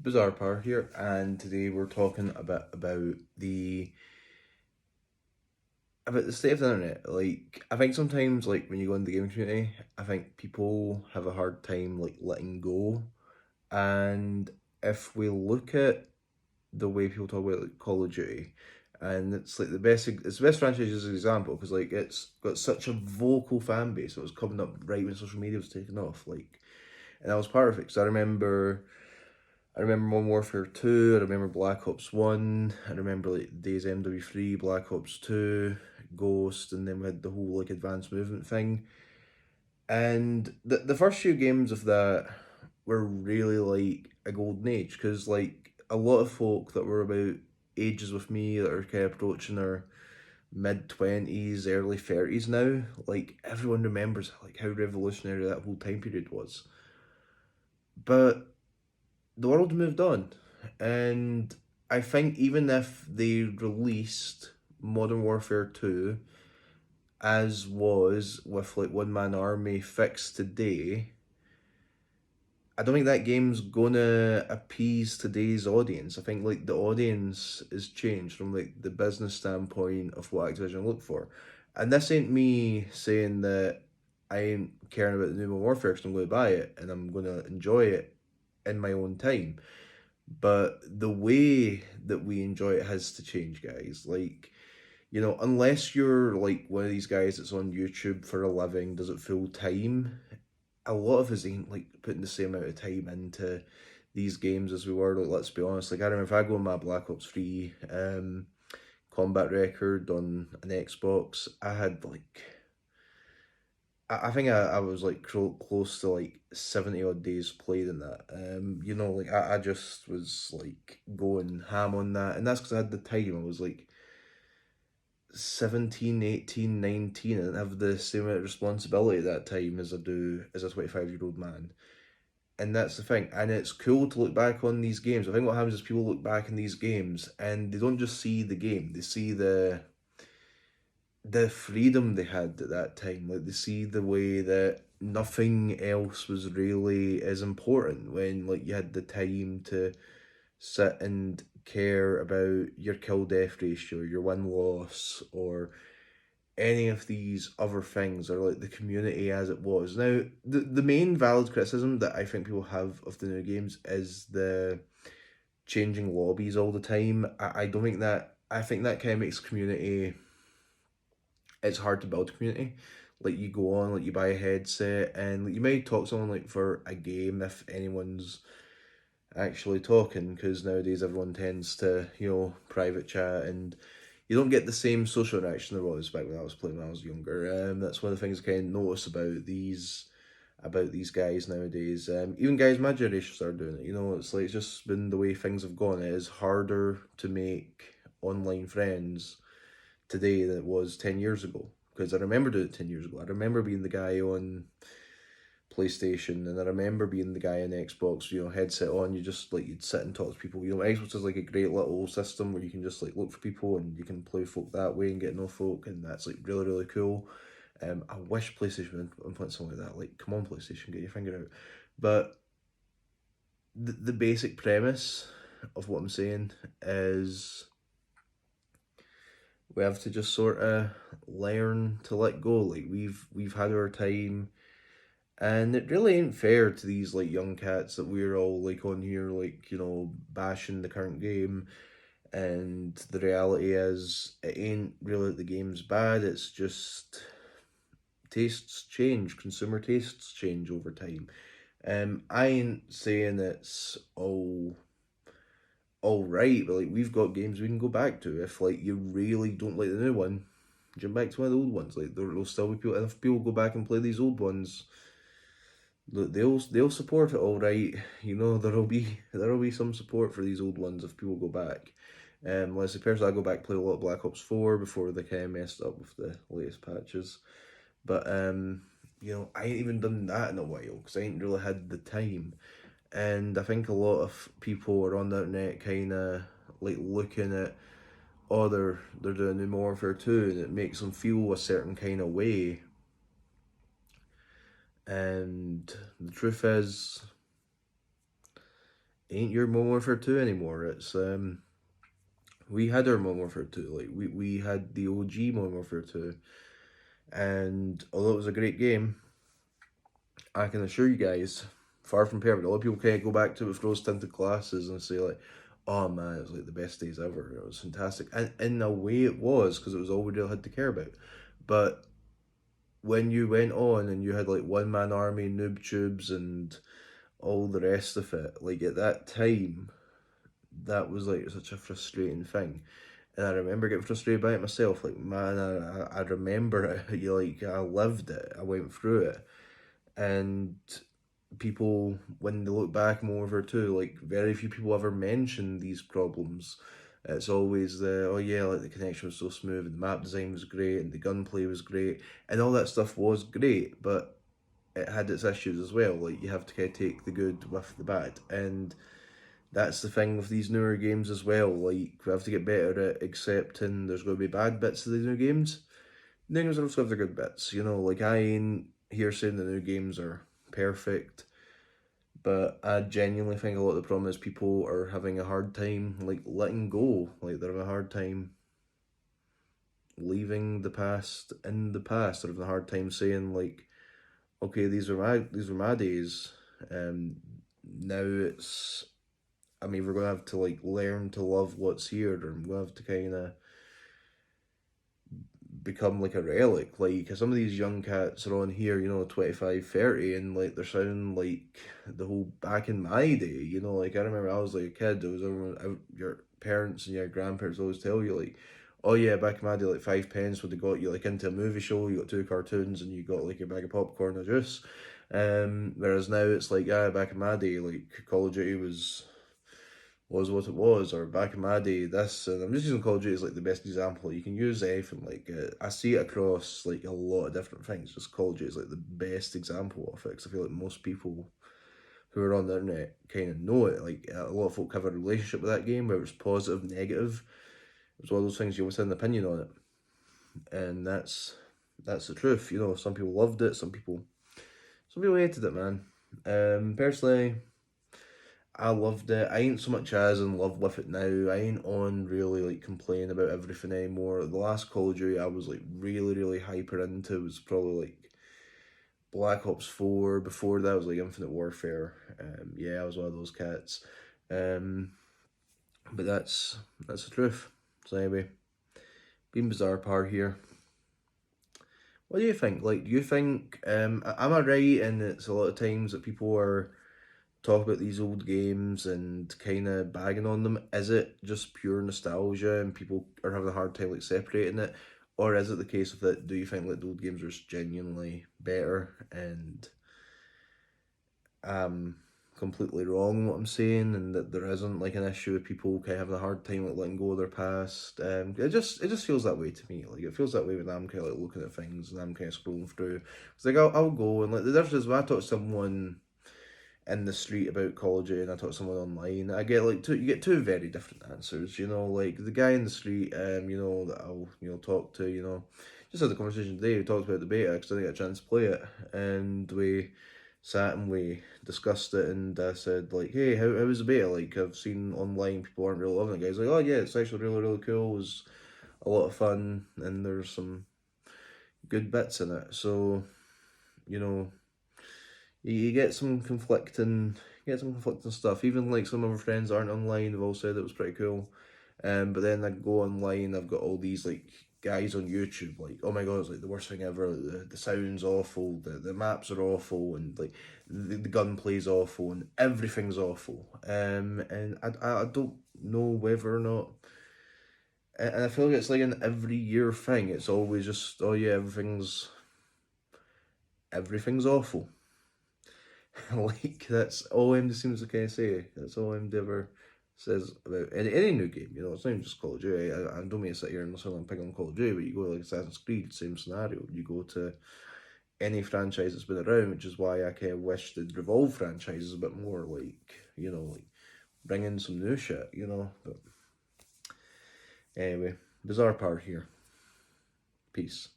Bizarre Power here, and today we're talking about the state of the internet. Like, I think sometimes, like when you go in the gaming community, I think people have a hard time like letting go. And if we look at the way people talk about like Call of Duty, and it's the best franchise as an example because like it's got such a vocal fan base. It was coming up right when social media was taking off, and that was part of it. Because I remember Modern Warfare 2, I remember Black Ops 1, I remember like Days MW3, Black Ops 2, Ghost, and then we had the whole like advanced movement thing. And the first few games of that were really like a golden age because like a lot of folk that were about ages with me that are kind of approaching their mid 20s, early 30s now, like everyone remembers like how revolutionary that whole time period was. But the world moved on. And I think even if they released Modern Warfare 2 as was with like One Man Army fixed today, I don't think that game's gonna appease today's audience. I think like the audience is changed from like the business standpoint of what Activision look for. And this ain't me saying that I ain't caring about the new Modern Warfare because I'm going to buy it and I'm going to enjoy it in my own time, but the way that we enjoy it has to change, guys. Like, unless you're like one of these guys that's on YouTube for a living, does it full time, a lot of us ain't like putting the same amount of time into these games as we were. Like, let's be honest. Like, I remember if I go on my Black Ops 3 combat record on an Xbox, I had like I think I was like close to like 70 odd days played in that. Like I just was like going ham on that. And that's because I had the time. I was like 17, 18, 19. I didn't have the same amount of responsibility at that time as I do as a 25-year-old man. And that's the thing. And it's cool to look back on these games. I think what happens is people look back in these games and they don't just see the game, they see the freedom they had at that time. Like they see the way that nothing else was really as important when like you had the time to sit and care about your kill death ratio, your win loss, or any of these other things, or like the community as it was. Now, the main valid criticism that I think people have of the new games is the changing lobbies all the time. I don't think that I think that kind of makes community it's hard to build a community. Like you go on, like you buy a headset, and like, you may talk to someone like for a game if anyone's actually talking, because nowadays everyone tends to private chat, and you don't get the same social interaction there was back when I was playing when I was younger. That's one of the things I kind of notice about these guys nowadays. Even guys my generation started doing it. It's like it's just been the way things have gone. It is harder to make online friends today than it was 10 years ago. Because I remember doing it 10 years ago. I remember being the guy on PlayStation, and I remember being the guy on Xbox, headset on, you just like you'd sit and talk to people. Xbox is like a great little system where you can just like look for people and you can play folk that way and get no folk, and that's like really, really cool. I wish PlayStation would implement something like that. Like, come on, PlayStation, get your finger out. But the basic premise of what I'm saying is we have to just sort of learn to let go. Like we've had our time, and it really ain't fair to these like young cats that we're all like on here like bashing the current game. And the reality is, it ain't really the game's bad. It's just tastes change, consumer tastes change over time. I ain't saying it's all right, but like we've got games we can go back to if like you really don't like the new one. Jump back to one of the old ones. Like there'll still be people, and if people go back and play these old ones, they'll support it all right. There'll be some support for these old ones if people go back. Let's say personally, I go back play a lot of Black Ops 4 before they kind of messed up with the latest patches. But I ain't even done that in a while because I ain't really had the time. And I think a lot of people are on the internet kind of like looking at, oh, they're doing New Warfare 2, and it makes them feel a certain kind of way. And the truth is, ain't your Modern Warfare 2 anymore. It's we had our Modern Warfare 2, like we had the OG Modern Warfare 2, and although it was a great game, I can assure you guys, far from perfect. A lot of people can't go back to it with rose tinted glasses and say like, "Oh man, it was like the best days ever. It was fantastic." And in a way, it was because it was all we really had to care about. But when you went on and you had like one man army, noob tubes, and all the rest of it, like at that time, that was like such a frustrating thing. And I remember getting frustrated by it myself. Like, man, I remember it. You like, I lived it. I went through it. And people, when they look back more over too, like very few people ever mention these problems. It's always the, oh yeah, like the connection was so smooth and the map design was great and the gunplay was great and all that stuff was great, but it had its issues as well. Like you have to kind of take the good with the bad, and that's the thing with these newer games as well. Like we have to get better at accepting there's going to be bad bits of the new games. Then there's also have the good bits. You know, like I ain't here saying the new games are perfect, but I genuinely think a lot of the problem is people are having a hard time like letting go. Like they're having a hard time leaving the past in the past. They're having a hard time saying like, okay, these were my days. Now it's, I mean, we're gonna have to like learn to love what's here, or I'm gonna have to kind of become like a relic. Like, 'cause some of these young cats are on here, 25, 30, and like they're sounding like the whole back in my day, like I remember I was like a kid, there was everyone, your parents and your grandparents always tell you like, oh yeah, back in my day, like 5 pence would have got you like into a movie show, you got two cartoons and you got like a bag of popcorn or juice. Whereas now it's like, yeah, back in my day, like Call of Duty was what it was, or back in my day, this, and I'm just using Call of Duty as like the best example. You can use anything, like I see it across like a lot of different things. Just Call of Duty is like the best example of it, because I feel like most people who are on the internet kind of know it. Like a lot of folk have a relationship with that game, whether it's positive, negative. It's one of those things you always have an opinion on it, and that's the truth. Some people loved it, some people hated it, man. Personally, I loved it. I ain't so much as in love with it now. I ain't on really like complaining about everything anymore. The last Call of Duty I was like really, really hyper into was probably like Black Ops 4. Before that was like Infinite Warfare. Yeah, I was one of those cats. Um, but that's the truth. So anyway, being bizarre part here. What do you think? Like, do you think am I right in it's a lot of times that people are talk about these old games and kind of bagging on them? Is it just pure nostalgia and people are having a hard time like separating it, or is it the case of that? Do you think like the old games are just genuinely better and um completely wrong in what I'm saying, and that there isn't like an issue with people kind of having a hard time like letting go of their past? It just feels that way to me. Like it feels that way when I'm kind of like looking at things and I'm kind of scrolling through. It's like I'll go and like the difference is when I talk to someone in the street about Call of Duty and I talk to someone online, I get like you get two very different answers. Like the guy in the street, that I'll talk to, just had a conversation today. We talked about the beta because I didn't get a chance to play it, and we sat and we discussed it, and I said like, hey, how was the beta? Like I've seen online people aren't really loving it. Guys like, oh yeah, it's actually really really cool. It was a lot of fun, and there's some good bits in it. So you know you get some conflicting stuff. Even like some of our friends aren't online, they've all said it was pretty cool. But then I go online, I've got all these like guys on YouTube like, oh my god, it's like the worst thing ever. The sound's awful, the maps are awful, and like the gunplay's awful, and everything's awful. And I don't know whether or not. And I feel like it's like an every year thing. It's always just, oh yeah, everything's awful. Like that's all AMD seems to kind of say. That's all AMD ever says about any new game. It's not even just Call of Duty. I don't mean to sit here and necessarily pick on Call of Duty, but you go to like Assassin's Creed, same scenario. You go to any franchise that's been around, which is why I kind of wish the Revolve franchise is a bit more like, like bring in some new shit, But anyway, bizarre part here. Peace.